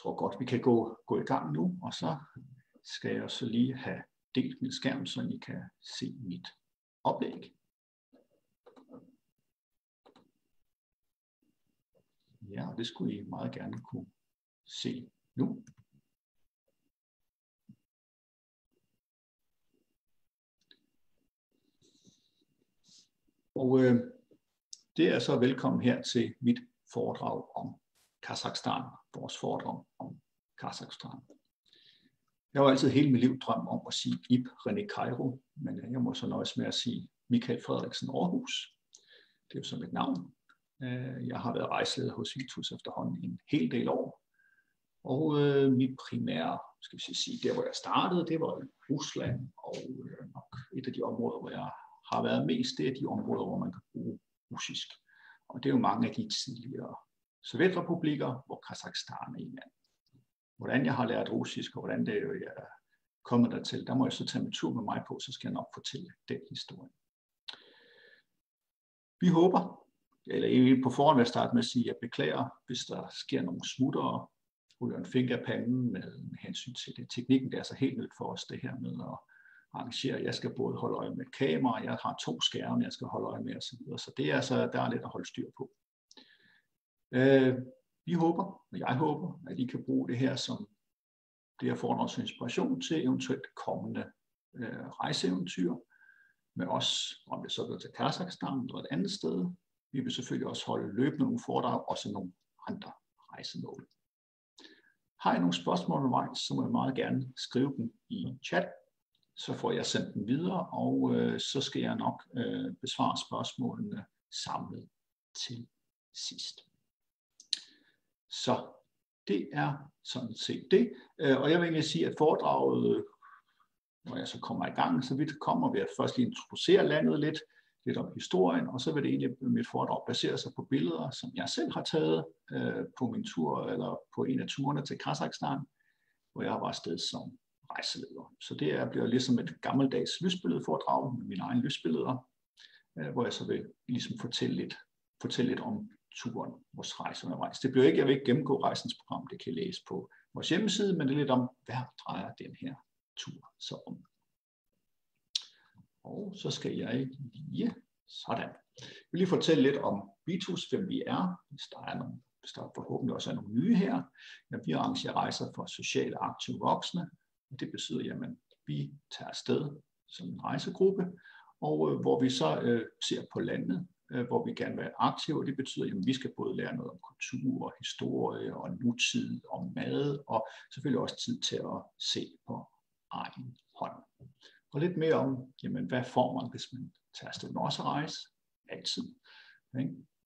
tror godt, vi kan gå i gang nu, og så skal jeg så lige have delt min skærm, så I kan se mit oplæg. Ja, og det skulle I meget gerne kunne se nu. Og det er så velkommen her til mit foredrag om Kazakhstan, vores foredrag om Kazakhstan. Jeg har altid hele mit liv drømt om at sige Ib René Cairo, men jeg må så nøjes med at sige Michael Frederiksen Aarhus. Det er jo så mit navn. Jeg har været rejseleder hos Vitus efterhånden en hel del år. Og mit primære, skal vi sige, der hvor jeg startede, det var Rusland, og nok et af de områder, hvor jeg har været mest, det er de områder, hvor man kan bruge russisk. Og det er jo mange af de tidligere sovjetrepublikker, hvor Kazakhstan er en af. Hvordan jeg har lært russisk, og hvordan det er, jeg er kommet dertil, der må jeg så tage en tur med mig på, så skal jeg nok fortælle den historie. Vi håber, eller på forhånd vil jeg starte med at sige, at jeg beklager, hvis der sker nogle smuttere, ryger en finger af panden med hensyn til det. Teknikken der er så helt nyt for os, det her med at arrangere. Jeg skal både holde øje med kamera, jeg har 2 skærme, jeg skal holde øje med osv. Så det er altså, der er lidt at holde styr på. Vi håber, og jeg håber, at I kan bruge det her som det, jeg får noget inspiration til eventuelt kommende rejseeventyr med os, om det så går til Kazakhstan eller et andet sted. Vi vil selvfølgelig også holde løbende nogle foredrag, også nogle andre rejsemål. Har I nogle spørgsmål undervejs, så må jeg meget gerne skrive dem i chat. Så får jeg sendt dem videre, og så skal jeg nok besvare spørgsmålene samlet til sidst. Så det er sådan set det. Og jeg vil egentlig sige, at foredraget, når jeg så kommer i gang, så vidt kommer vi at først lige introducere landet lidt om historien, og så vil det egentlig mit foredrag basere sig på billeder, som jeg selv har taget på min tur, eller på en af turene til Kazakhstan, hvor jeg var afsted som rejseleder. Så det bliver ligesom et gammeldags lysbilledforedrag med mine egne lysbilleder, hvor jeg så vil ligesom fortælle lidt om turen, vores rejse undervejs. Det bliver ikke, jeg vil ikke gennemgå rejsens program, det kan I læse på vores hjemmeside, men det er lidt om, hvad drejer den her tur så om. Og så skal jeg lige sådan. Jeg vil lige fortælle lidt om Vitus, hvem vi er, hvis der forhåbentlig også er nogle nye her. Ja, vi arrangerer rejser for socialt aktive voksne. Det betyder, at vi tager afsted som en rejsegruppe, og hvor vi så ser på landet, hvor vi gerne vil være aktive. Det betyder, at vi skal både lære noget om kultur, historie og nutid, om mad, og selvfølgelig også tid til at se på egen hånd. Og lidt mere om, hvad får man, hvis man tager afsted med også at rejse? Altid.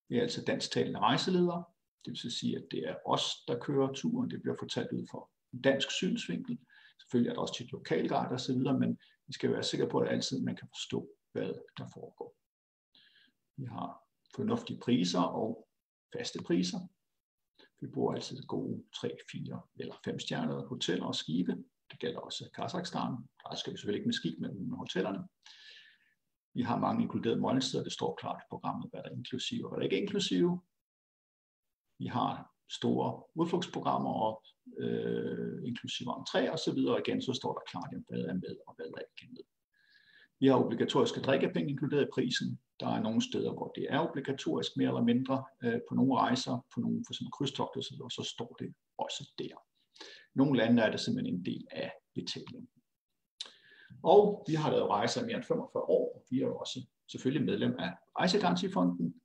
Vi er altså dansktalende rejseledere. Det vil sige, at det er os, der kører turen. Det bliver fortalt ud fra en dansk synsvinkel. Selvfølgelig er der også tit lokalguide og så videre, men vi skal være sikre på, at altid man kan forstå, hvad der foregår. Vi har fornuftige priser og faste priser. Vi bruger altid gode 3, 4 eller 5 stjernede hoteller og skibe. Det gælder også Kazakhstan. Der skal vi selvfølgelig ikke med skib, men med hotellerne. Vi har mange inkluderede måltider. Det står klart i programmet, hvad der er inklusive og hvad der ikke er inklusive. Vi har store udflugtsprogrammer og inklusive entré og så videre. Og igen så står der klart, hvad er med og hvad er ikke med. Vi har obligatoriske drikkepenge inkluderet i prisen. Der er nogle steder, hvor det er obligatorisk mere eller mindre på nogle rejser, på nogle for eksempel krydstogter, og så står det også der. Nogle lande er det simpelthen en del af betalingen. Og vi har lavet rejser i mere end 45 år. Vi er jo også selvfølgelig medlem af Rejsegarantifonden,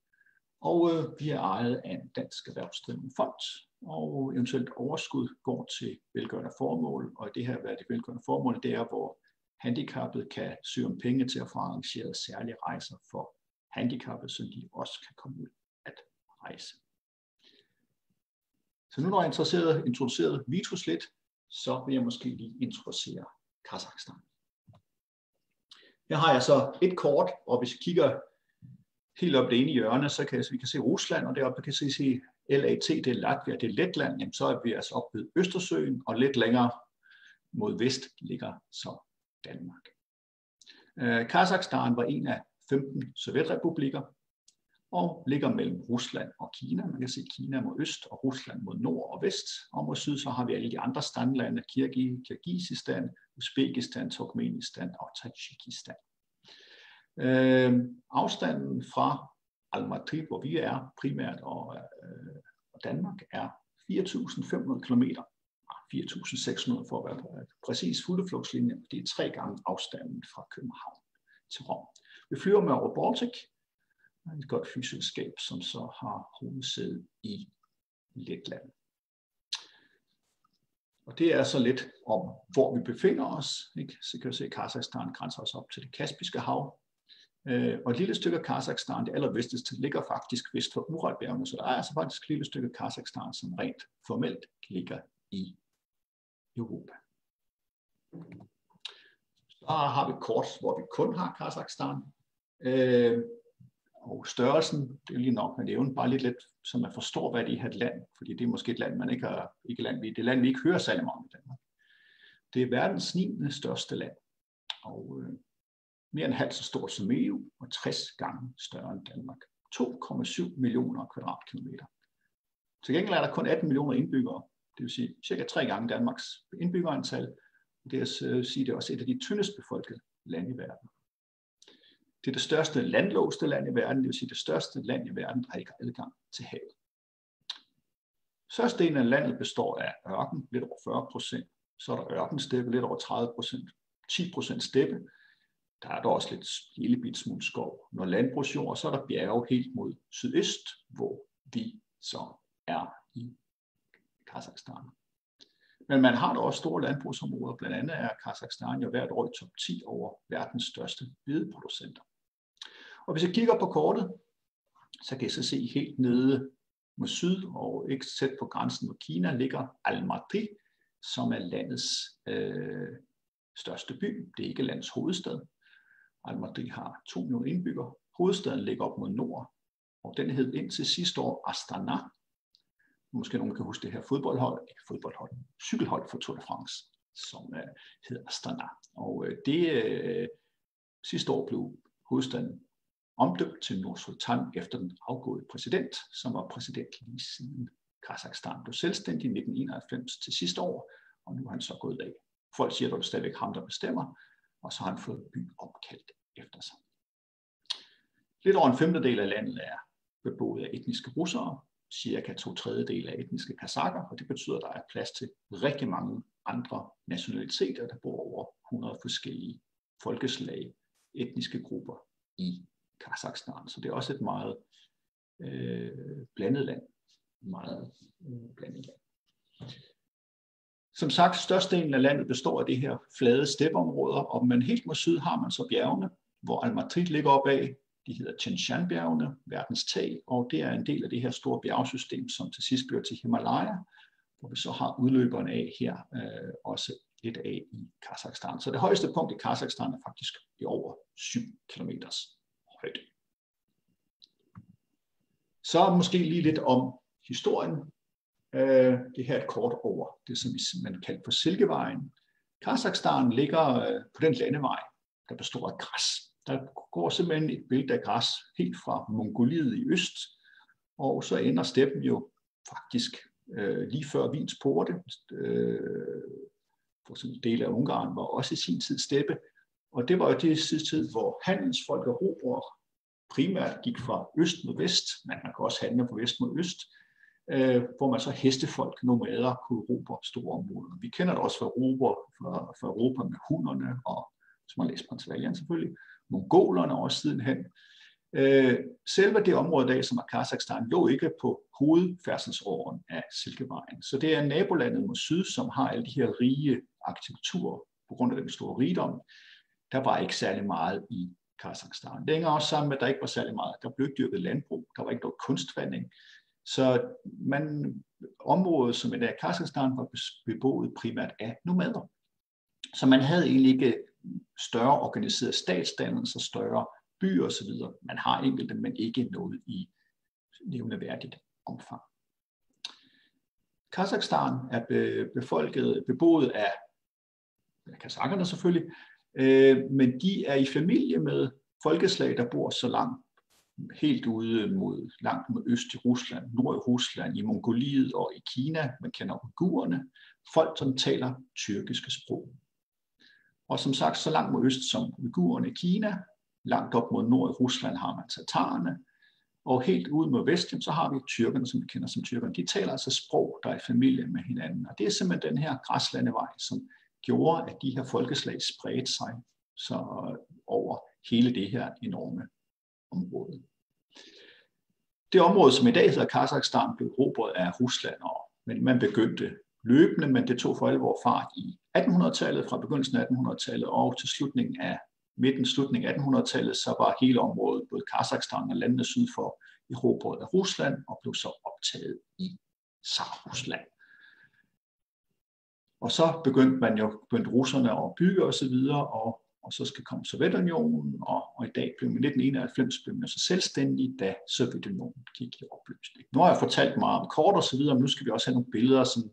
og vi er ejet af en dansk erhvervsdrivende fond, og eventuelt overskud går til velgørende formål, og det her, hvad er det velgørende formål, det er, hvor handicappede kan søge om penge til at få arrangeret særlige rejser for handicappede, så de også kan komme ud at rejse. Så nu når jeg er introduceret Vitus lidt, så vil jeg måske lige introducere Kazakhstan. Her har jeg så et kort, og hvis vi kigger helt op det ene hjørne, så kan vi se Rusland, og deroppe kan vi se LAT, det er Latvia, det er Letland, jamen så er vi altså oppe ved Østersøen, og lidt længere mod vest ligger så Danmark. Kazakhstan var en af 15 sovjetrepublikker, og ligger mellem Rusland og Kina. Man kan se Kina mod øst og Rusland mod nord og vest. Og mod syd så har vi alle de andre standlande, Kirgisistan, Uzbekistan, Turkmenistan og Tadsjikistan. Afstanden fra Almaty, hvor vi er primært, og Danmark er 4.500 kilometer. 4.600 for at være præcis fuldeflugtslinje. Det er 3 gange afstanden fra København til Rom. Vi flyver med Robotic, et godt flyselskab, som så har hovedsæde i Letland. Og det er så lidt om, hvor vi befinder os. Ikke? Så kan vi se, at Kazakhstan grænser os op til det Kaspiske hav. Og et lille stykke af Kazakhstan, det allervesteste, ligger faktisk vest for Uralbjergene. Så der er altså faktisk et lille stykke af Kazakhstan, som rent formelt ligger i Europa. Så har vi et kort, hvor vi kun har Kazakhstan. Og størrelsen, det er lige nok med nævne, bare lidt, så man forstår, hvad det er et land. Fordi det er måske et land, man ikke har, ikke land, det er et land, vi ikke hører særlig meget om i Danmark. Det er verdens 9. største land. Og mere end halvt så stort som EU, og 60 gange større end Danmark. 2,7 millioner kvadratkilometer. Til gengæld er der kun 18 millioner indbyggere. Det vil sige cirka 3 gange Danmarks indbyggerantal. Det vil sige, det er også et af de tyndest befolkede lande i verden. Det er det største landlåste land i verden, det vil sige det største land i verden, der ikke har adgang til havet. Størstedelen af landet består af ørken, lidt over 40%. Så er der ørkensteppe, lidt over 30%. 10% steppe. Der er der også lidt lille bit smule skov. Når landbrugsjord, så er der bjerge helt mod sydøst, hvor vi så er i Kazakhstan. Men man har da også store landbrugsområder. Blandt andet er Kazakhstan jo hvert år i top 10 over verdens største hvedeproducenter. Og hvis jeg kigger på kortet, så kan jeg så se helt nede mod syd og ikke tæt på grænsen mod Kina ligger Almaty, som er landets største by. Det er ikke landets hovedstad. Almaty har 2 millioner indbyggere. Hovedstaden ligger op mod nord, og den hed indtil sidste år Astana. Måske nogen kan huske det her cykelhold for Tour de France, som hedder Astana. Og det sidste år blev hovedstaden omdøbt til Nur-Sultan efter den afgåede præsident, som var præsident lige siden Kazakhstan blev selvstændig i 1991 til sidste år, og nu er han så gået af. Folk siger, at det er stadigvæk ham, der bestemmer, og så har han fået by opkaldt efter sig. Lidt over en femtedel af landet er beboet af etniske russere, cirka 2/3 af etniske kazakker, og det betyder, at der er plads til rigtig mange andre nationaliteter, der bor over 100 forskellige folkeslag, etniske grupper i Kazakhstan. Så det er også et meget blandet land. Som sagt, størstedelen af landet består af det her flade steppeområder, og men helt mod syd har man så bjergene, hvor Almaty ligger opad. De hedder Tian-Shan-bjergene, verdens tag, og det er en del af det her store bjergsystem, som til sidst bliver til Himalaya, hvor vi så har udløberen af her, også lidt af i Kazakhstan. Så det højeste punkt i Kazakhstan er faktisk i over 7 kilometers højde. Så måske lige lidt om historien. Det her er et kort over det, som man kalder for Silkevejen. Kazakhstan ligger på den landevej, der består af græs. Der går simpelthen et bælte af græs helt fra Mongoliet i øst, og så ender steppen jo faktisk lige før Wiens porte. For eksempel dele af Ungarn var også i sin tid steppe, og det var jo det tid, hvor handelsfolk og robrere primært gik fra øst mod vest, men man kan også handle fra vest mod øst, hvor man så hestefolk, nomader, kunne erobre store områder. Vi kender det også fra Europa med hunnerne, og som man læser på Transylvanien selvfølgelig, mongolerne også sidenhen. Selve det område i dag, som er Kazakhstan, lå ikke på hovedfærdselsåren af Silkevejen. Så det er nabolandet mod syd, som har alle de her rige arkitekturer på grund af den store rigdom. Der var ikke særlig meget i Kazakhstan. Længere også sammen med, at der ikke var særlig meget. Der blev ikke dyrket landbrug, der var ikke noget kunstvanding. Så området, som i dag Kazakhstan, var beboet primært af nomader. Så man havde egentlig ikke større organiserede statsdannelser, større byer osv. Man har enkelte, men ikke noget i nævneværdigt omfang. Kazakhstan er beboet af kazakkerne selvfølgelig, men de er i familie med folkeslag, der bor så langt helt ude mod langt mod øst i Rusland, nord i Rusland, i Mongoliet og i Kina. Man kender uigurerne. Folk, som taler tyrkiske sprog. Og som sagt, så langt mod øst som uigurerne i Kina, langt op mod nord i Rusland har man tatarerne, og helt ude mod vest, så har vi tyrkerne, som vi kender som tyrkerne. De taler altså sprog, der er i familie med hinanden. Og det er simpelthen den her græslandevej, som gjorde, at de her folkeslag spredte sig så over hele det her enorme område. Det område, som i dag hedder Kazakhstan, blev erobret af Rusland, men man begyndte løbende, men det tog for alvor fart i 1800-tallet, fra begyndelsen af 1800-tallet og til slutningen af 1800-tallet, så var hele området, både Kazakhstan og landene syd for, erobret af Rusland og blev så optaget i Tsar-Rusland. Og så begyndte russerne at bygge osv., og så skal komme Sovjetunionen, og i dag blev man i 1991 blev man så selvstændig, da Sovjetunionen gik i opløsning. Nu har jeg fortalt meget om kort og så videre, men nu skal vi også have nogle billeder, sådan,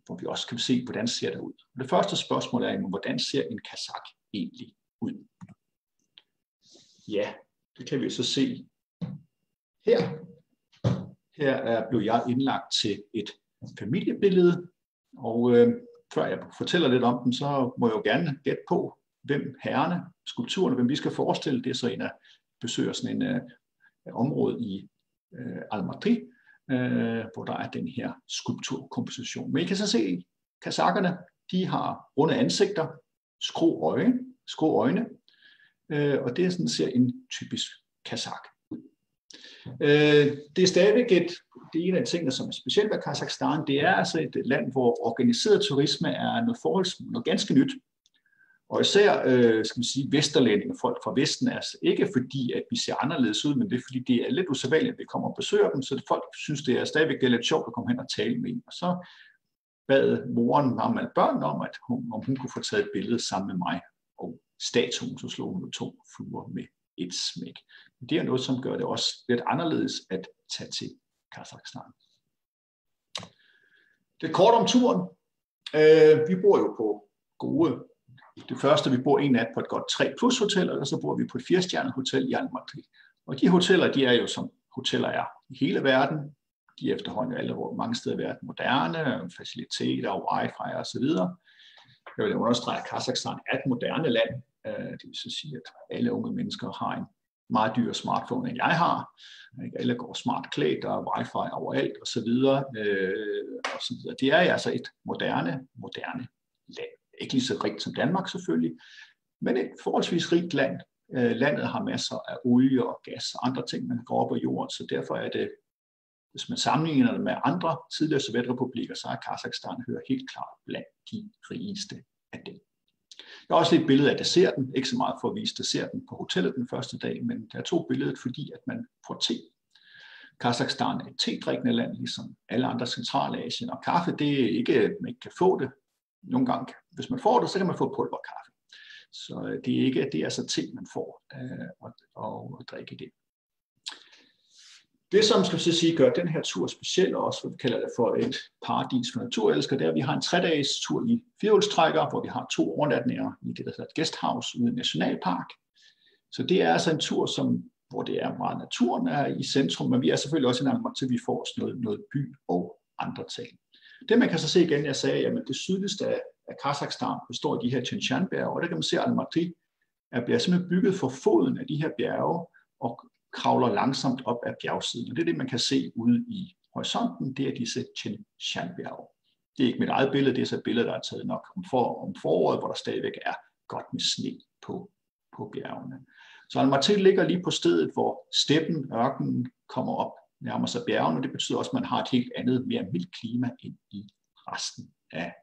hvor vi også kan se, hvordan ser det ud. Det første spørgsmål er, hvordan ser en kazak egentlig ud? Ja, det kan vi så se her. Her blev jeg indlagt til et familiebillede, og før jeg fortæller lidt om dem, så må jeg jo gerne gætte på, hvem herrerne, skulpturerne, hvem vi skal forestille. Det er så en af besøger sådan en område i Almaty, hvor der er den her skulpturkomposition. Men I kan så se, kazakkerne, de har runde ansigter, skrå øjne, og det er sådan, ser en typisk kazak ud. Det er stadigvæk det er en af tingene, som er specielt ved Kazakhstan. Det er altså et land, hvor organiseret turisme er noget ganske nyt. Og især, skal man sige, vesterlændinge, folk fra Vesten, er altså ikke fordi, at vi ser anderledes ud, men det er fordi, det er lidt usædvanligt, at vi kommer og besøger dem, så folk synes, det er stadigvæk lidt sjovt at komme hen og tale med dem. Og så bad moren mamma børn om, at om hun kunne få taget et billede sammen med mig. Og statuen, så slog hun 2 fluer med et smæk. Men det er noget, som gør det også lidt anderledes at tage til Kazakhstan. Det er kort om turen. Vi bor jo på gode. Det første, vi bor en nat på et godt 3+ hotel, og så bor vi på et 4-stjernet hotel i Almaty. Og de hoteller, de er jo som hoteller er i hele verden. De er efterhånden alle mange steder i verden moderne, faciliteter og wifi og så videre. Jeg vil understrege, at Kazakhstan er et moderne land. Det vil så sige, at alle unge mennesker har en meget dyr smartphone, end jeg har. Alle går smart klædt, og wifi overalt og så videre. Det er altså et moderne land. Ikke lige så rigt som Danmark selvfølgelig, men et forholdsvis rigt land. Landet har masser af olie og gas og andre ting, man går op af jorden, så derfor er det, hvis man sammenligner det med andre tidligere sovjetrepublikker, så er Kazakhstan hører helt klart blandt de rigeste af dem. Jeg har også lidt billede af desserten, ikke så meget for at vise desserten på hotellet den første dag, men jeg tog billedet, fordi at man får te. Kazakhstan er et te-drikkende land, ligesom alle andre Centralasien, og kaffe, det er ikke, man ikke kan få det. Nogle gange, hvis man får det, så kan man få pulverkaffe. Så det er altså te, man får og drikke det. Det, som skal vi sige, gør den her tur speciel, og også hvad vi kalder det for et paradis for naturelskere, det er, at vi har en 3-dages tur i firehjulstrækker, hvor vi har 2 overnatninger i det, der hedder et guesthouse ude i Nationalpark. Så det er altså en tur, hvor det er meget naturen er i centrum, men vi er selvfølgelig også i Almaty, til vi får også noget by og andre ting. Det man kan så se igen, jeg sagde, at det sydligste af Kazakhstan består af de her Tian Shan-bjerge, og der kan man se, at Almaty bliver simpelthen bygget for foden af de her bjerge og kravler langsomt op ad bjergsiden. Og det er det, man kan se ude i horisonten, det er disse Tian Shan-bjerge. Det er ikke mit eget billede, det er så et billede, der er taget nok om foråret, hvor der stadigvæk er godt med sne på bjergene. Så Almaty ligger lige på stedet, hvor steppen, ørkenen kommer op, nærmer sig bjergene, og det betyder også, at man har et helt andet, mere mildt klima end i resten af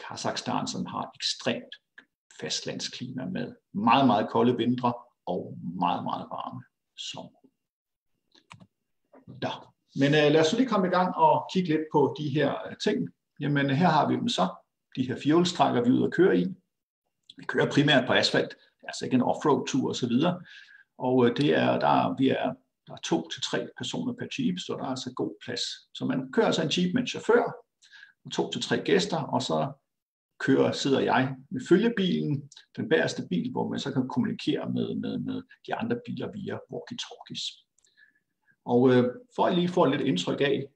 Kazakhstan, som har ekstremt fastlandsklima med meget, meget kolde vintre og meget, meget varme sommer. Ja. Men lad os lige komme i gang og kigge lidt på de her ting. Jamen her har vi dem så, de her firehjulstrækker, vi er ude at køre i. Vi kører primært på asfalt, det er altså ikke en offroad-tur osv. Og det er, der er 2 til 3 personer per jeep, så der er altså god plads. Så man kører altså en jeep med en chauffør, 2 til 3 gæster, og så sidder jeg med følgebilen, den bagerste bil, hvor man så kan kommunikere med de andre biler via walkie-talkies. Og for at lige få lidt indtryk af,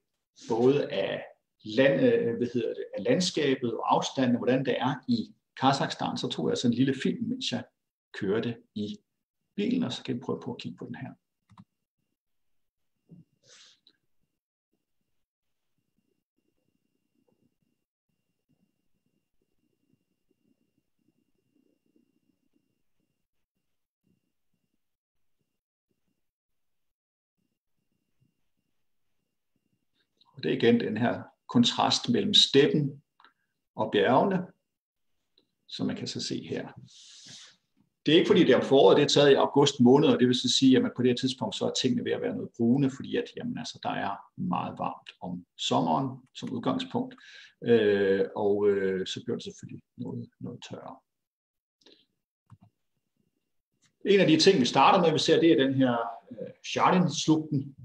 både af landskabet og afstanden, hvordan det er i Kazakhstan, så tog jeg sådan en lille film, mens jeg kørte i bilen, og så kan jeg prøve på at kigge på den her. Og det er igen den her kontrast mellem steppen og bjergene, som man kan så se her. Det er ikke fordi det er om foråret, det er taget i august måned, og det vil så sige, at på det her tidspunkt så er tingene ved at være noget brune, fordi at, jamen, altså, der er meget varmt om sommeren som udgangspunkt, og så bliver det selvfølgelig noget tørre. En af de ting, vi starter med, vi ser, det er den her Chardin-slugten,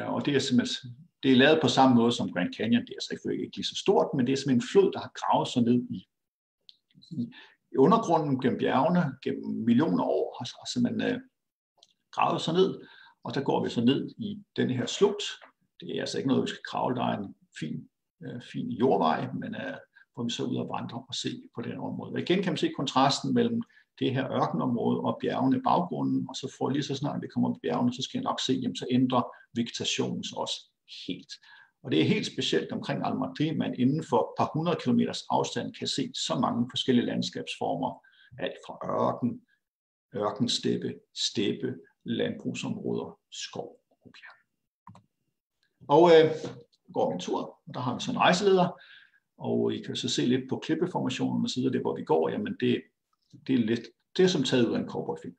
og det er simpelthen det er lavet på samme måde som Grand Canyon. Det er altså ikke lige så stort, men det er simpelthen en flod, der har gravet sig ned i undergrunden gennem bjergene, gennem millioner år, har simpelthen gravet sig ned, og der går vi så ned i denne her slugt. Det er altså ikke noget, vi skal kravle, der er en fin jordvej, men hvor vi så ud og vandre og se på den område. Og igen kan man se kontrasten mellem det her ørkenområde og bjergene i baggrunden, og så får lige så snart vi kommer op i bjergene, så skal jeg nok se, jamen så ændrer vegetationen sig også helt. Og det er helt specielt omkring Almaty, man inden for et par 100 kilometers afstand kan se så mange forskellige landskabsformer, alt fra ørkensteppe, landbrugsområder, skov og bjerg. Og går vi en tur, og der har vi så en rejseleder, og I kan så se lidt på klippeformationen og så videre, det hvor vi går, jamen det er som taget ud af en cowboyfilm.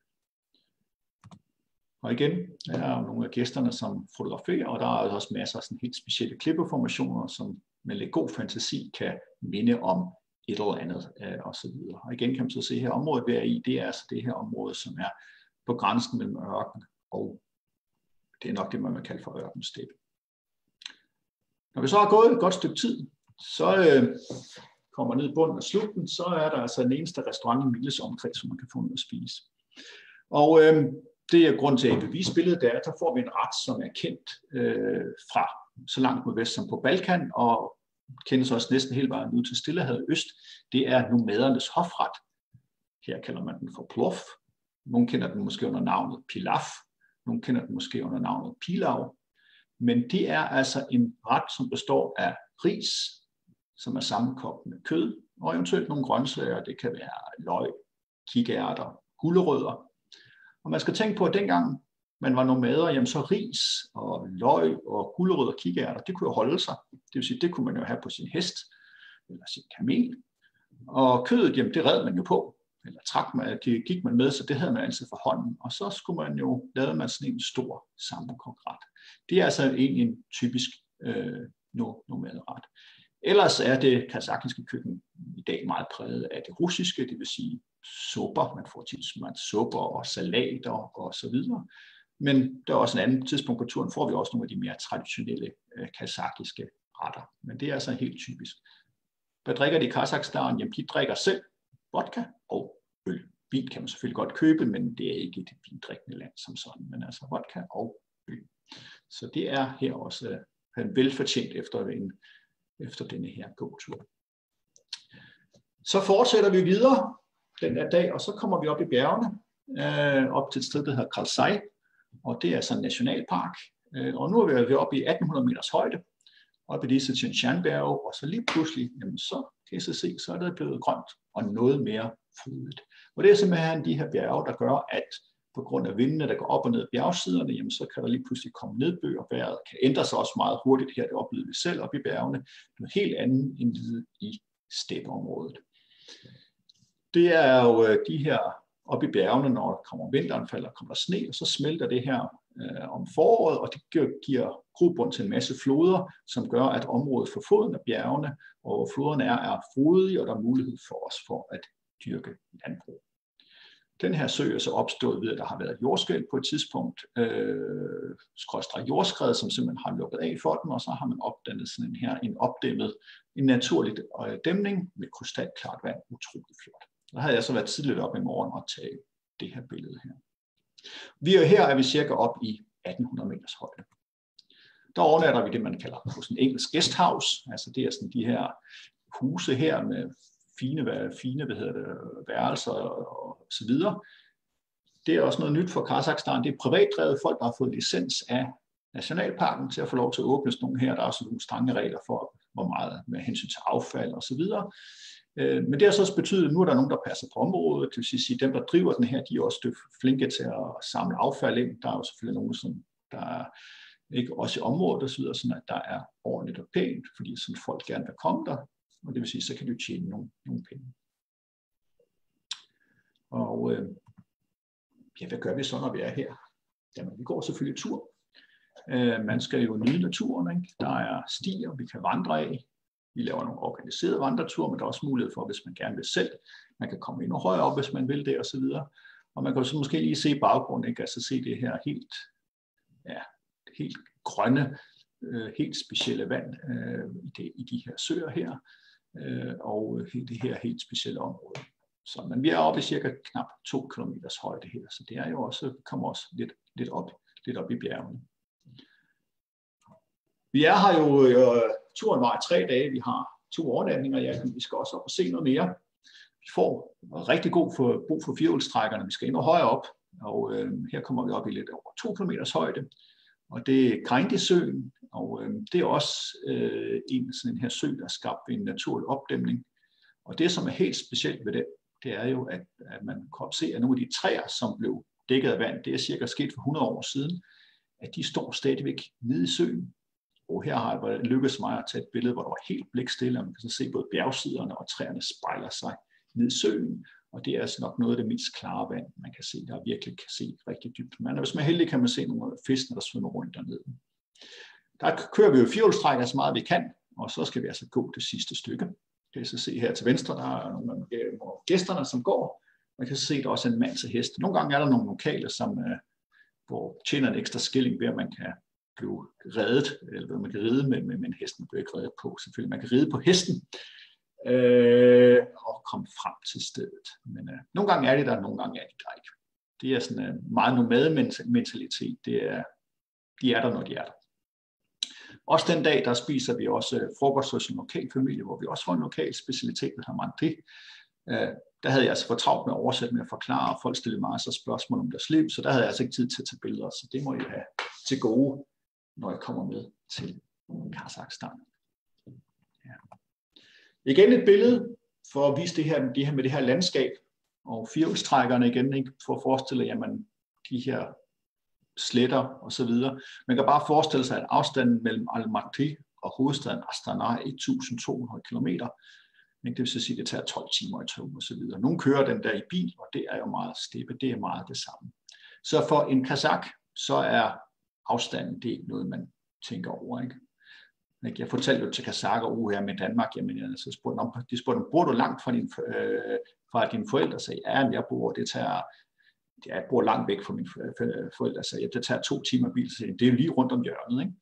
Og igen, der er nogle af gæsterne, som fotograferer, og der er også masser af sådan helt specielle klippeformationer, som med lidt god fantasi kan minde om et eller andet osv. Og igen kan man så se her, området vi er i, det er altså det her område, som er på grænsen mellem ørken, og det er nok det, man vil kalde for ørkensteppe. Når vi så har gået et godt stykke tid, så kommer ned i bunden af slugten, så er der altså den eneste restaurant i Miles omkreds, som man kan få noget at spise. Og det er grund til, at i bevisbilledet der får vi en ret, som er kendt fra så langt mod vest som på Balkan, og kendes også næsten hele vejen ud til Stillehavet øst. Det er nomadernes hofret. Her kalder man den for plov. Nogle kender den måske under navnet pilaf. Nogle kender den måske under navnet pilav. Men det er altså en ret, som består af ris, som er sammenkogt med kød, og eventuelt nogle grøntsager. Det kan være løg, kikærter, gulerødder. Og man skal tænke på, at dengang man var nomader, jamen så ris og løg og gulerødder og kikærter, det kunne jo holde sig. Det vil sige, det kunne man jo have på sin hest eller sin kamel. Og kødet, jamen det red man jo på, eller gik man med, så det havde man altid for hånden. Og så skulle man jo lave man sådan en stor sammenkogt ret. Det er altså en typisk nomaderet. Ellers er det kazakiske køkken i dag meget præget af det russiske, det vil sige supper. Man får tit supper og salater og så videre. Men der er også en anden tidspunkt på turen, får vi også nogle af de mere traditionelle kazakiske retter. Men det er altså helt typisk. Hvad drikker de i Kazakhstan? Jamen, de drikker selv vodka og øl. Vin kan man selvfølgelig godt købe, men det er ikke et vindrikkende land som sådan. Men altså vodka og øl. Så det er her også velfortjent efter denne her gåtur. Så fortsætter vi videre den her dag, og så kommer vi op i bjergene, op til et sted, der hedder Karlsay, og det er så en nationalpark. Og nu er vi oppe i 1800 meters højde, oppe i disse Tianshan-bjerge, og så lige pludselig, jamen så kan I så se, så er det blevet grønt og noget mere frodigt. Og det er simpelthen de her bjerge, der gør, at på grund af vindene, der går op og ned af bjergsiderne, jamen så kan der lige pludselig komme nedbør, og vejret kan ændre sig også meget hurtigt her, det oplevede vi selv oppe i bjergene, noget helt andet end i steppeområdet. Det er jo de her oppe i bjergene, når der kommer vinteren, kommer der sne, og så smelter det her om foråret, og det giver grobund til en masse floder, som gør, at området for foden af bjergene, og hvor floderne er frodige, og der er mulighed for os for at dyrke landbrug. Den her sø er så opstået ved, at der har været jordskælv på et tidspunkt, jordskred, som simpelthen har lukket af for den, og så har man opdannet sådan en opdæmmet en naturlig dæmning med krystalklart vand, utroligt flot. Der havde jeg så været tidligt op i morgen og tage det her billede her. Her er vi cirka op i 1800 meters højde. Der overnatter vi det, man kalder på sådan en engelsk guesthouse, altså det er sådan de her huse her med fine værelser og så videre. Det er også noget nyt for Kazakhstan. Det er privatdrevet folk, der har fået licens af Nationalparken til at få lov til at åbne sådan nogle her. Der er også nogle strenge regler for, hvor meget med hensyn til affald og så videre. Men det har så også betydet, at nu er der nogen, der passer på området. Det vil sige, at dem, der driver den her, de er også flinke til at samle affald ind. Der er jo selvfølgelig nogen, som der er ikke også i området og så videre, sådan at der er ordentligt og pænt, fordi sådan folk gerne vil komme der. Og det vil sige, så kan de tjene nogle penge. Og hvad gør vi så, når vi er her? Jamen, vi går selvfølgelig tur. Man skal jo nyde naturen, ikke? Der er stier, vi kan vandre af. Vi laver nogle organiserede vandreture, men der er også mulighed for, hvis man gerne vil selv. Man kan komme endnu højere op, hvis man vil det, og så videre. Og man kan så måske lige se baggrunden, ikke? Altså se det her helt grønne, helt specielle vand i de her søer her, og det her helt specielle område. Så, men vi er oppe i cirka knap 2 kilometers højde her, så det er jo også, kommer også lidt op i bjergene. Vi er her jo, turen var 3 dage, vi har 2 overnatninger, vi skal også op og se noget mere. Vi får rigtig god brug for firehjulstrækkerne, vi skal endnu højere op, og her kommer vi op i lidt over 2 kilometers højde. Og det er Grindisøen, og det er også sådan en her sø, der er skabt ved en naturlig opdæmning. Og det, som er helt specielt ved det er jo, at man kan se, at nogle af de træer, som blev dækket af vand, det er cirka sket for 100 år siden, at de står stadigvæk nede i søen. Og her har det lykkedes mig at tage et billede, hvor der var helt blikstille, og man kan så se både bjergsiderne og træerne spejler sig ned i søen. Og det er altså nok noget af det mest klare vand, man kan se, der virkelig kan se rigtig dybt. Men hvis man er heldig, kan man se nogle af fiskene, der svømmer rundt dernede. Der kører vi jo firehjulstrækker så meget vi kan, og så skal vi altså gå det sidste stykke. Kan I så se her til venstre, der er nogle af gæsterne, som går. Man kan så se, at der også er en mand til hest. Nogle gange er der nogle lokale, hvor tjener en ekstra skilling ved, at man kan blive reddet, eller man kan ride med hesten, bliver ikke reddet på selvfølgelig. Man kan ride på hesten og komme frem til stedet. Men nogle gange er det der, nogle gange er det der ikke. Det er sådan en meget nomade-mentalitet. De er der, når de er der. Også den dag, der spiser vi også frokost hos en lokal familie, hvor vi også får en lokal specialitet, der hedder mandé. Der havde jeg altså for travlt med at oversætte, med at forklare, og folk stillede masser af spørgsmål om deres liv, så der havde jeg altså ikke tid til at tage billeder, så det må I have til gode, når jeg kommer med til Kazakhstan. Ja. Igen et billede for at vise det her med det her landskab, og firehjulstrækkerne igen, ikke, for at forestille, jamen, de her sletter og så videre. Man kan bare forestille sig, at afstanden mellem Almaty og hovedstaden Astana er 1200 kilometer. Det vil sige, at det tager 12 timer i tog og så videre. Nogle kører den der i bil, og det er jo meget steppe. Det er meget det samme. Så for en kazak, så er afstanden, det er ikke noget, man tænker over, ikke? Jeg fortalte jo til kazakker her med Danmark, jamen, så de spurgte, bor du langt fra dine forældre? Så ja, jeg bor langt væk fra mine forældre, så det tager 2 timer bil, så det er jo lige rundt om hjørnet, ikke?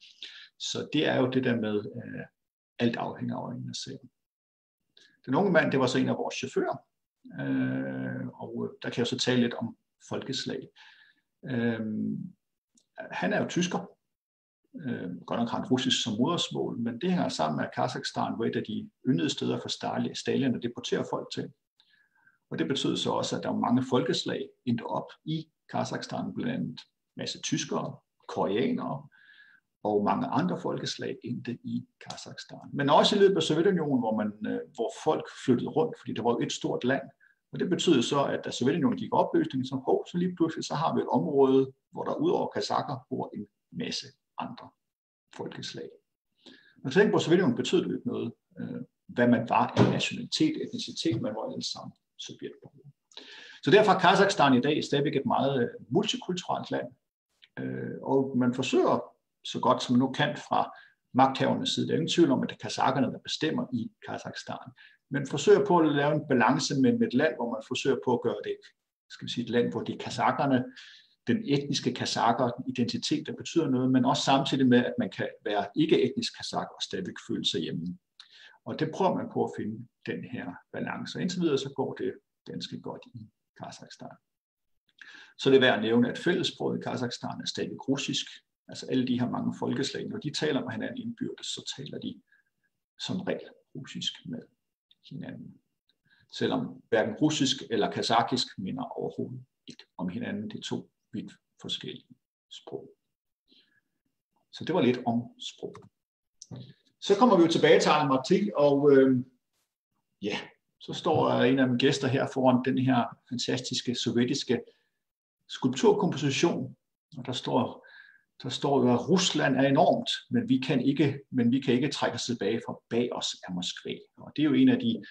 Så det er jo det der med, alt afhænger af øjnene selv. Den unge mand, det var så en af vores chauffører, og der kan jeg så tale lidt om folkeslag. Han er jo tysker, godt nok har han russisk som modersmål, men det hænger sammen med Kazakhstan, hvor et af de yndede steder for Stalin at deportere folk til. Og det betød så også, at der var mange folkeslag endte op i Kazakhstan, blandt andet en masse tyskere, koreanere og mange andre folkeslag endte i Kazakhstan. Men også i løbet af Sovjetunionen, hvor folk flyttede rundt, fordi det var jo et stort land. Og det betød så, at da Sovjetunionen gik opløsning, så lige pludselig så har vi et område, hvor der udover kazakker bor en masse andre folkeslag. Når jeg tænker på Sovjetunionen, betød det ikke noget, hvad man var af nationalitet, etnicitet, man var alle sammen sovjetborgere. Så derfor er Kazakhstan i dag stadigvæk et meget multikulturelt land, og man forsøger så godt som man nu kan fra magthavernes side. Der er ingen tvivl om, at det er kazakkerne, der bestemmer i Kazakhstan. Men forsøger på at lave en balance med et land, hvor man forsøger på at gøre det, skal vi sige, et land, hvor det er kazakkerne, den etniske kazakker, den identitet, der betyder noget, men også samtidig med, at man kan være ikke-etnisk kazak og stadigvæk føle sig hjemme. Og det prøver man på at finde den her balance. Og indtil videre så går det ganske godt i Kazakhstan. Så det er værd at nævne, at fællessproget i Kazakhstan er stadig russisk. Altså alle de her mange folkeslag, når de taler med hinanden indbyrdes, så taler de som regel russisk med hinanden. Selvom hverken russisk eller kazakisk minder overhovedet ikke om hinanden. Det er to vidt forskellige sprog. Så det var lidt om sprog. Så kommer vi jo tilbage til Almaty, og så står en af mine gæster her foran den her fantastiske sovjetiske skulpturkomposition, og der står jo, at Rusland er enormt, men vi kan ikke trække os tilbage, for bag os er Moskva. Og det er jo en af de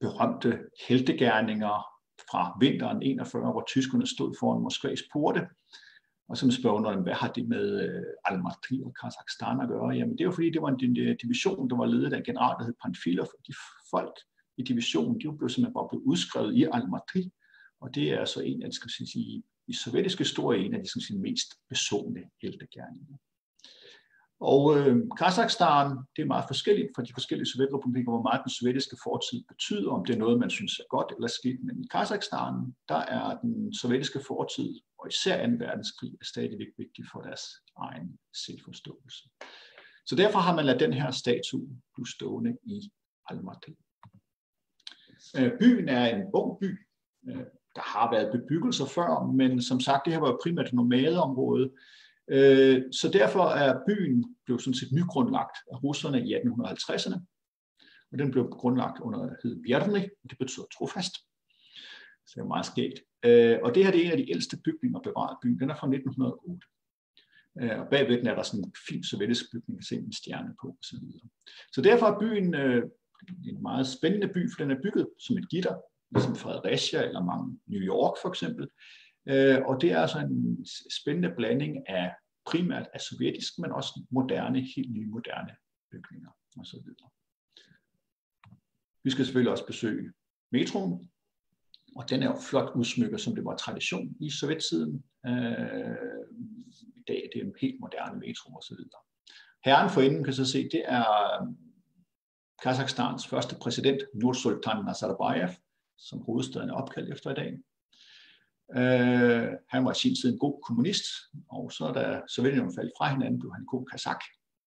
berømte heltegerninger fra vinteren 41, hvor tyskerne stod foran Moskvas porte. Og så spørger man, hvad har det med Almaty og Kazakhstan at gøre? Jamen det er jo fordi, det var en division, der var ledet af en general, der hed Panfilov. De folk i divisionen, de blev simpelthen bare blevet udskrevet i Almaty. Og det er så en af, i sovjetisk historie, en af de mest besungne heltegerninger. Og Kazakhstan, det er meget forskelligt fra de forskellige sovjetrepublikker, hvor meget den sovjetiske fortid betyder, om det er noget, man synes er godt eller skidt. Men i Kazakhstan, der er den sovjetiske fortid, og især 2. verdenskrig, er stadigvæk vigtig for deres egen selvforståelse. Så derfor har man ladet den her statue blive stående i Almaty. Byen er en ung by. Der har været bebyggelser før, men som sagt, det her var primært et nomadeområde. Så derfor er byen blevet sådan set nygrundlagt af russerne i 1850'erne. Og den blev grundlagt under hed Vjerny, det betyder trofast. Så det er meget skægt. Og det her det er en af de ældste bygninger bevaret i byen. Den er fra 1908. Og bagved den er der sådan en fin sovjetisk bygning, der ser en stjerne på osv. Så derfor er byen en meget spændende by, for den er bygget som et gitter, ligesom Fredericia eller New York for eksempel. Og det er altså en spændende blanding af primært af sovjetisk, men også moderne, helt nye moderne bygninger osv. Vi skal selvfølgelig også besøge metroen, og den er jo flot udsmykket, som det var tradition i sovjettiden. I dag er det en helt moderne metro osv. Herren forinden kan så se, det er Kazakhstans første præsident, Nursultan Nazarbayev, som hovedstaden er opkaldt efter i dag. Han var i sin tid en god kommunist, og så da Sovjetunionen faldt fra hinanden, blev han en god kazak,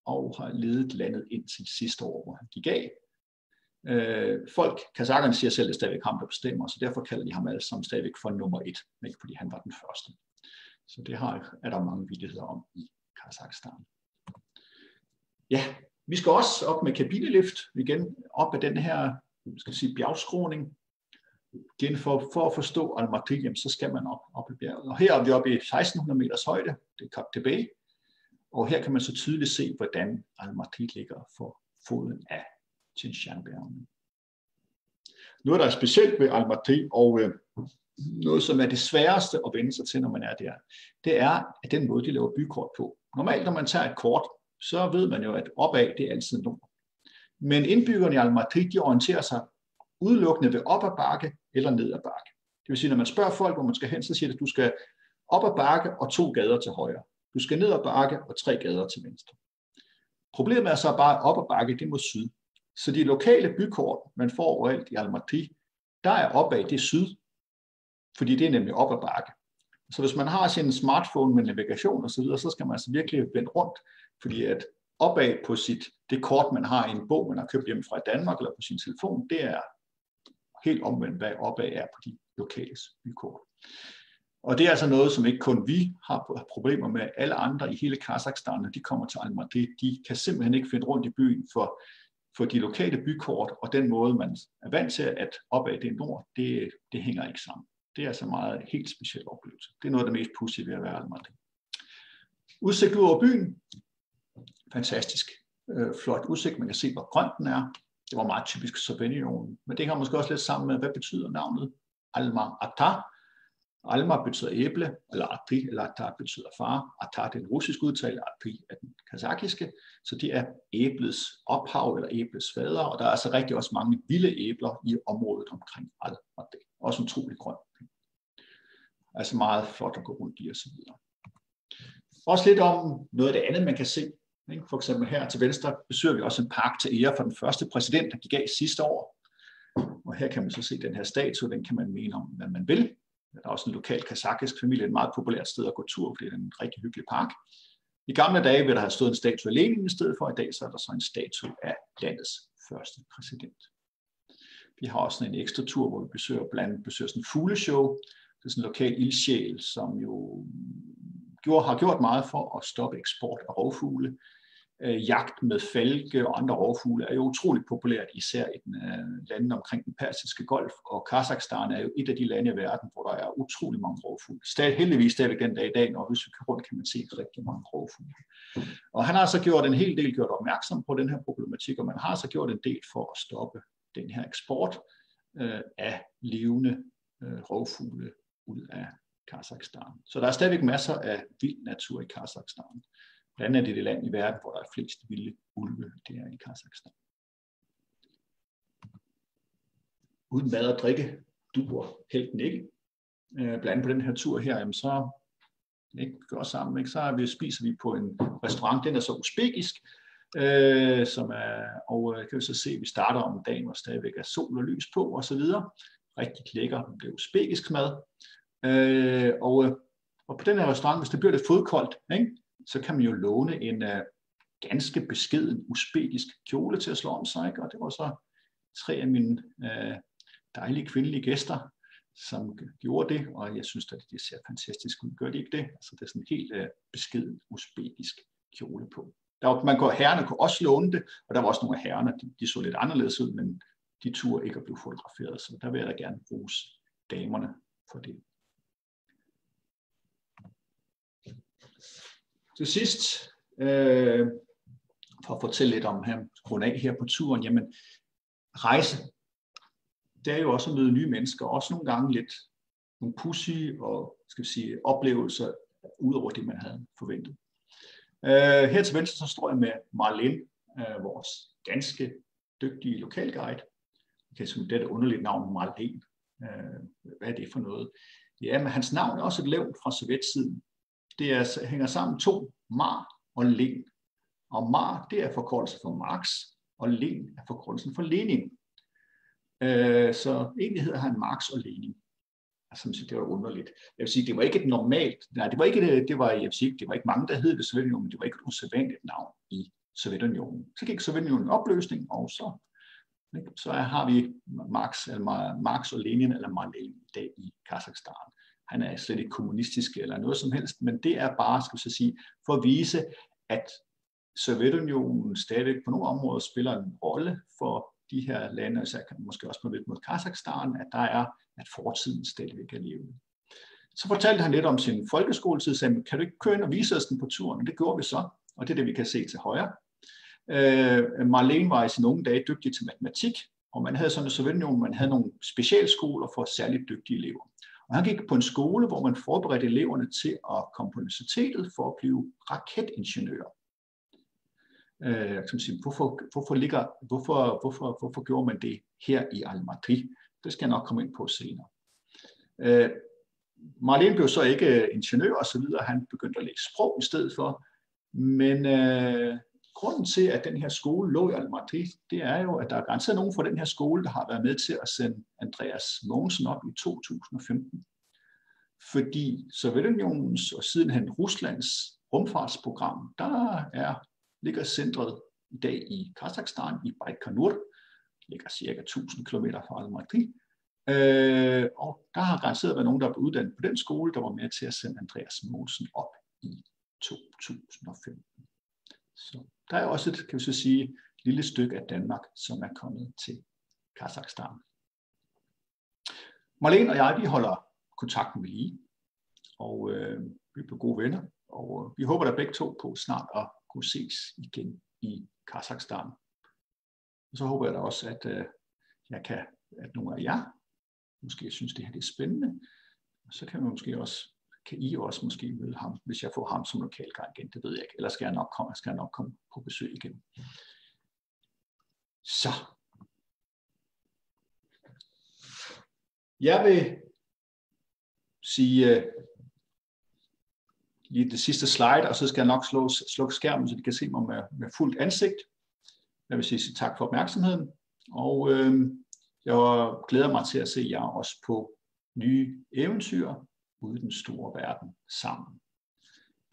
og har ledet landet indtil sidste år, hvor han gik af. Kazakkerne siger selv, at det stadigvæk ham, der bestemmer, så derfor kalder de ham alle sammen stadigvæk for nummer 1, ikke fordi han var den første. Så det er der mange vittigheder om i Kazakhstan. Ja, vi skal også op med kabinelift, igen op ad den her bjergskråning. Igen for at forstå Almaty, så skal man op i bjerget. Og her er vi oppe i 1600 meters højde, det er Kap Tebey. Og her kan man så tydeligt se, hvordan Almaty ligger for foden af Tian-Shan-bjergene. Noget, der er specielt ved Almaty, og noget, som er det sværeste at vende sig til, når man er der, det er, at den måde, de laver bykort på. Normalt, når man tager et kort, så ved man jo, at opad, det er altid nord. Men indbyggerne i Almaty, de orienterer sig udelukkende ved op ad bakke eller ned ad bakke. Det vil sige, når man spørger folk, hvor man skal hen, så siger det, at du skal op ad bakke og 2 gader til højre. Du skal ned ad bakke og 3 gader til venstre. Problemet er så bare, at op ad bakke, det er mod syd. Så de lokale bykort, man får overalt i Almaty, der er opad, det er syd. Fordi det er nemlig op ad bakke. Så hvis man har sin smartphone med navigation og så videre, så skal man altså virkelig vende rundt. Fordi at opad på det kort, man har i en bog, man har købt hjemme fra Danmark eller på sin telefon, det er helt omvendt, hvad opad er på de lokale bykort. Og det er altså noget, som ikke kun vi har problemer med. Alle andre i hele Kazakhstan, når de kommer til Almaty, de kan simpelthen ikke finde rundt i byen for de lokale bykort, og den måde, man er vant til, at opad det er nord, det hænger ikke sammen. Det er altså meget helt speciel oplevelse. Det er noget af det mest pudsige ved at være Almaty. Udsigt ud over byen. Fantastisk. Flot udsigt. Man kan se, hvor grønt den er. Det var meget typisk Sovjetunionen. Men det har måske også lidt sammen med, hvad betyder navnet? Alma-Ata. Alma betyder æble, eller Ati, eller Ata betyder far. Ata det er en russisk udtale, Ati er den kazakiske. Så det er æblets ophav, eller æblets fader. Og der er altså rigtig også mange vilde æbler i området omkring Almaty. Også utrolig grøn. Altså meget flot at gå rundt i og så videre. Også lidt om noget af det andet, man kan se. For eksempel her til venstre besøger vi også en park til ære for den første præsident, der gik af sidste år. Og her kan man så se den her statue, den kan man mene om, hvad man vil. Der er også en lokal kazakisk familie, et meget populært sted at gå tur, fordi det er en rigtig hyggelig park. I gamle dage ville der have stået en statue af Lenin i stedet for, i dag så er der så en statue af landets første præsident. Vi har også en ekstra tur, hvor vi besøger sådan en fugleshow. Det er sådan en lokal ildsjæl, som jo har gjort meget for at stoppe eksport af rovfugle. Jagt med falke og andre rovfugle er jo utroligt populært, især i landene omkring den persiske golf, og Kazakhstan er jo et af de lande i verden, hvor der er utrolig mange rovfugle. Heldigvis stadigvæk den dag i dag, når hvis vi kører rundt, kan man se rigtig mange rovfugle. Og han har så gjort en hel del opmærksom på den her problematik, og man har så gjort en del for at stoppe den her eksport af levende rovfugle ud af Kazakhstan. Så der er stadigvæk masser af vild natur i Kazakhstan. Blandt andet er det land i verden, hvor der er flest vilde ulve, det er i Kazakhstan. Uden mad og drikke duer helten ikke. Blandt andet på den her tur her, jamen så ikke gør sammen, ikke? Så spiser vi på en restaurant, den er så uzbekisk, og kan vi så se, at vi starter om dagen, hvor stadigvæk er sol og lys på og så videre. Rigtig lækker, det er uzbekisk mad. Og på den her restaurant, hvis det bliver lidt fodkoldt, ikke? Så kan man jo låne en ganske beskeden uzbekisk kjole til at slå om sig, ikke? Og det var så 3 af mine dejlige kvindelige gæster, som gjorde det, og jeg synes, at det ser fantastisk ud. Gør de ikke det? Altså, det er sådan en helt beskeden uzbekisk kjole på. Herrerne kunne også låne det, og der var også nogle af herrerne, de så lidt anderledes ud, men de turde ikke at blive fotograferet, så der vil jeg da gerne rose damerne for det. Til sidst, for at fortælle lidt om her på turen, jamen rejse, det er jo også at møde nye mennesker, også nogle gange lidt nogle pudsy og oplevelser ud over det, man havde forventet. Her til venstre så står jeg med Marlene, vores ganske dygtige lokalguide. Okay, som det underligt navn Marlene. Hvad er det for noget? Ja, men hans navn er også et levn fra sovjetsiden. Det hænger sammen 2, Mar og Len. Og Mar, det er forkortelsen for Marx, og Len er forkortelsen for Lenin. Så egentlig hedder han Marx og Lenin. Altså, det var underligt. Jeg vil sige, det var ikke et normalt, det var ikke mange, der hed det Sovjetunionen, men det var ikke et usædvanligt navn i Sovjetunionen. Så gik Sovjetunionen opløsning, og så har vi Marx og Lenin, eller Marlene, i dag i Kazakhstan. Han er slet ikke kommunistisk eller noget som helst, men det er bare, for at vise, at Sovjetunionen stadig på nogle områder spiller en rolle for de her lande, og så kan man måske også på lidt mod Kazakhstan, at fortiden stadigvæk er levende. Så fortalte han lidt om sin folkeskoletid, sagde, kan du ikke køre ind og vise os den på turen? Og det gjorde vi så, og det er det, vi kan se til højre. Marlene var i sine unge dage dygtig til matematik, og man havde sådan i Sovjetunionen, man havde nogle specialskoler for særligt dygtige elever. Og han gik på en skole, hvor man forberedte eleverne til at komme på universitetet for at blive raketingeniører. Hvorfor gjorde man det her i Almaty? Det skal jeg nok komme ind på senere. Marlene blev så ikke ingeniør og så videre. Han begyndte at læse sprog i stedet for. Men grunden til, at den her skole lå i Almaty, det er jo, at der er garanteret nogen fra den her skole, der har været med til at sende Andreas Mogensen op i 2015. Fordi Sovjetunionens og sidenhen Ruslands rumfartsprogram, ligger centret i dag i Kazakhstan, i Baikonur, ligger cirka 1000 km fra Almaty. Og der har garanteret været nogen, der er uddannet på den skole, der var med til at sende Andreas Mogensen op i 2015. Så der er også et, kan vi så sige, lille stykke af Danmark, som er kommet til Kazakhstan. Marlene og jeg, vi holder kontakten ved lige, og vi bliver gode venner, og vi håber da begge to på snart at kunne ses igen i Kazakhstan. Og så håber jeg da også, at nogle af jer måske synes, det her er spændende, og så kan I også måske møde ham, hvis jeg får ham som lokalguide igen, det ved jeg ikke, eller skal jeg nok komme på besøg igen. Så. Jeg vil sige lige det sidste slide, og så skal jeg nok slukke skærmen, så de kan se mig med fuldt ansigt. Jeg vil sige tak for opmærksomheden, og jeg glæder mig til at se jer også på nye eventyr ude i den store verden sammen.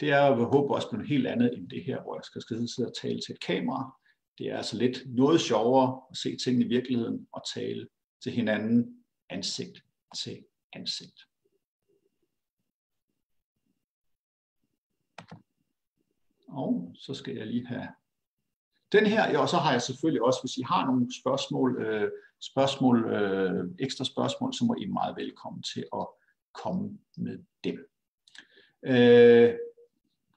Det er, jeg håber, også på noget helt andet end det her, hvor jeg skal sidde og tale til et kamera. Det er altså lidt noget sjovere at se tingene i virkeligheden og tale til hinanden ansigt til ansigt. Og så skal jeg lige have den her, og så har jeg selvfølgelig også, hvis I har nogle ekstra spørgsmål, så må I meget velkommen til at komme med dem.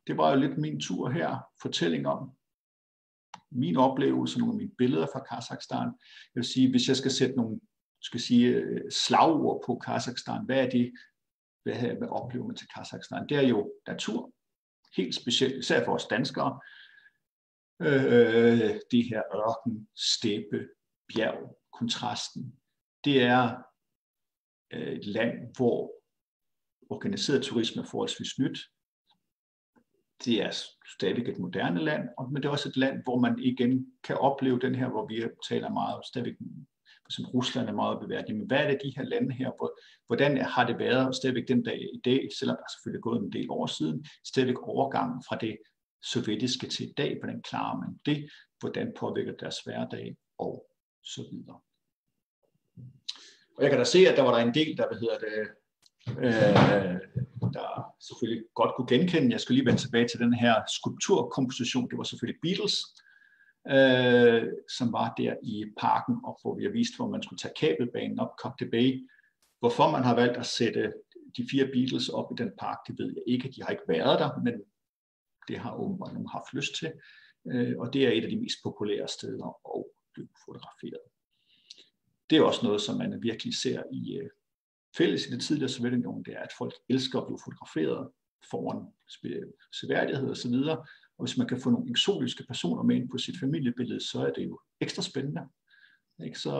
Det var jo lidt min tur her, fortælling om min oplevelse, nogle af mine billeder fra Kazakhstan. Jeg vil sige, hvis jeg skal sætte nogle slagord på Kazakhstan, hvad er det, hvad oplever man til Kazakhstan? Det er jo natur, helt specielt, især for os danskere. Det her ørken, steppe, bjerg, kontrasten. Det er et land, hvor organiseret turisme er forholdsvis nyt. Det er stadig et moderne land, men det er også et land, hvor man igen kan opleve den her, hvor vi taler meget, stadig Rusland er meget beværdigt. Men hvad er det de her lande her? Hvordan har det været stadigvæk den dag i dag, selvom der selvfølgelig er gået en del år siden, stadigvæk overgangen fra det sovjetiske til i dag, hvordan klarer man det? Hvordan påvirker deres hverdag? Og så videre. Og jeg kan da se, at der var der en del, der der selvfølgelig godt kunne genkende. Jeg skal lige vende tilbage til den her skulpturkomposition. Det var selvfølgelig Beatles, som var der i parken, og hvor vi har vist, hvor man skulle tage kabelbanen op Cockney Bay. Hvorfor man har valgt at sætte de 4 Beatles op i den park, det ved jeg ikke. De har ikke været der, men det har åbenbart nogen haft lyst til. Og det er et af de mest populære steder at blive fotograferet. Det er også noget, som man virkelig ser i fælles i det tidligere Sovjetunionen, det er, at folk elsker at blive fotograferet foran seværdighed og så videre. Og hvis man kan få nogle eksotiske personer med ind på sit familiebillede, så er det jo ekstra spændende. Ikke? Så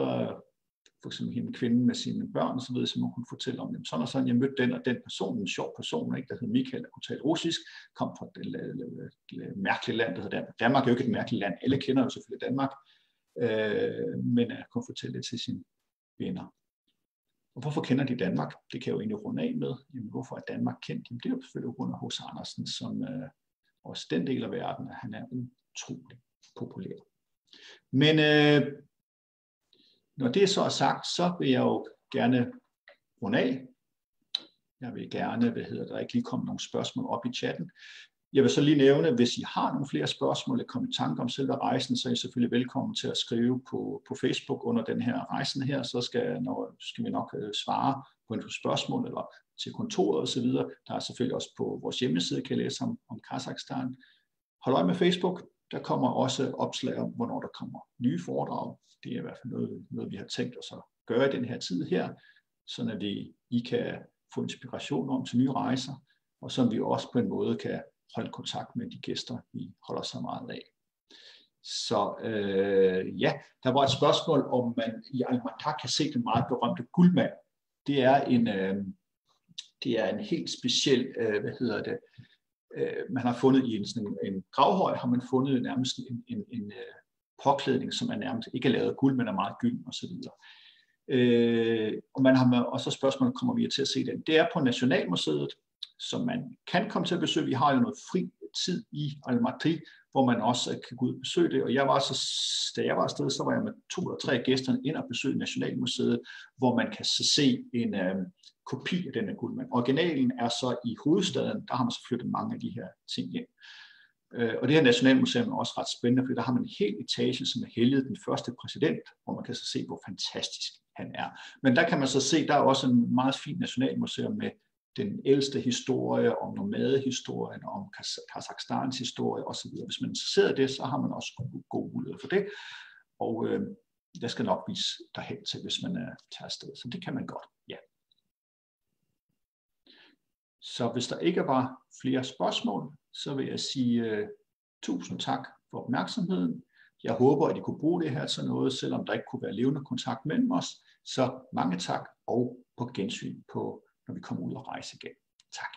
for eksempel en kvinde med sine børn og så videre, som man kunne fortælle om, jamen, sådan og sådan, jeg mødte den og den person, en sjov person, ikke, der hed Michael, der kunne tale russisk, kom fra et mærkeligt land, der hedder Danmark. Danmark er jo ikke et mærkeligt land, alle kender jo selvfølgelig Danmark, men at kunne fortælle det til sine venner. Og hvorfor kender de Danmark? Det kan jeg jo egentlig runde af med. Jamen, hvorfor er Danmark kendt? Jamen, det er jo selvfølgelig grund af H.C. Andersen, som også den del af verden, at han er utrolig populær. Men når det så er sagt, så vil jeg jo gerne runde af. Jeg vil gerne, der ikke lige komme nogle spørgsmål op i chatten. Jeg vil så lige nævne, hvis I har nogle flere spørgsmål eller kommer i tanke om selve rejsen, så er I selvfølgelig velkommen til at skrive på Facebook under den her rejsen her, så skal vi nok svare på en spørgsmål eller til kontoret og så videre. Der er selvfølgelig også på vores hjemmeside, kan I læse om Kazakhstan. Hold øje med Facebook. Der kommer også opslag om, hvornår der kommer nye foredrag. Det er i hvert fald noget vi har tænkt os at gøre i den her tid her, så at I kan få inspiration om til nye rejser, og som vi også på en måde kan holde kontakt med de gæster, vi holder så meget af. Så ja, der var et spørgsmål, om man i Almatag kan se den meget berømte guldmand. Det er en helt speciel, man har fundet i en gravhøj, har man fundet nærmest en påklædning, som er nærmest ikke er lavet af guld, men er meget gylden og så videre. Og så spørgsmålet, kommer vi til at se den? Det er på Nationalmuseet, som man kan komme til at besøge. Vi har jo noget fri tid i Almaty, hvor man også kan gå ud og besøge det. Og da jeg var afsted, så var jeg med 2 eller 3 gæster ind og besøge Nationalmuseet, hvor man kan se en kopi af denne guldmand. Originalen er så i hovedstaden, der har man så flyttet mange af de her ting ind. Og det her Nationalmuseum er også ret spændende, fordi der har man en hel etage, som er helliget den første præsident, hvor man kan så se, hvor fantastisk han er. Men der kan man så se, der er også en meget fin Nationalmuseum med den ældste historie, om nomadehistorien, om Kazakhstans historie osv. Hvis man er interesseret i det, så har man også god mulighed for det. Og jeg skal nok vise derhen til, hvis man tager afsted. Så det kan man godt, ja. Så hvis der ikke var flere spørgsmål, så vil jeg sige tusind tak for opmærksomheden. Jeg håber, at I kunne bruge det her til noget, selvom der ikke kunne være levende kontakt mellem os. Så mange tak, og på gensyn når vi kommer ud og rejse igen. Tak.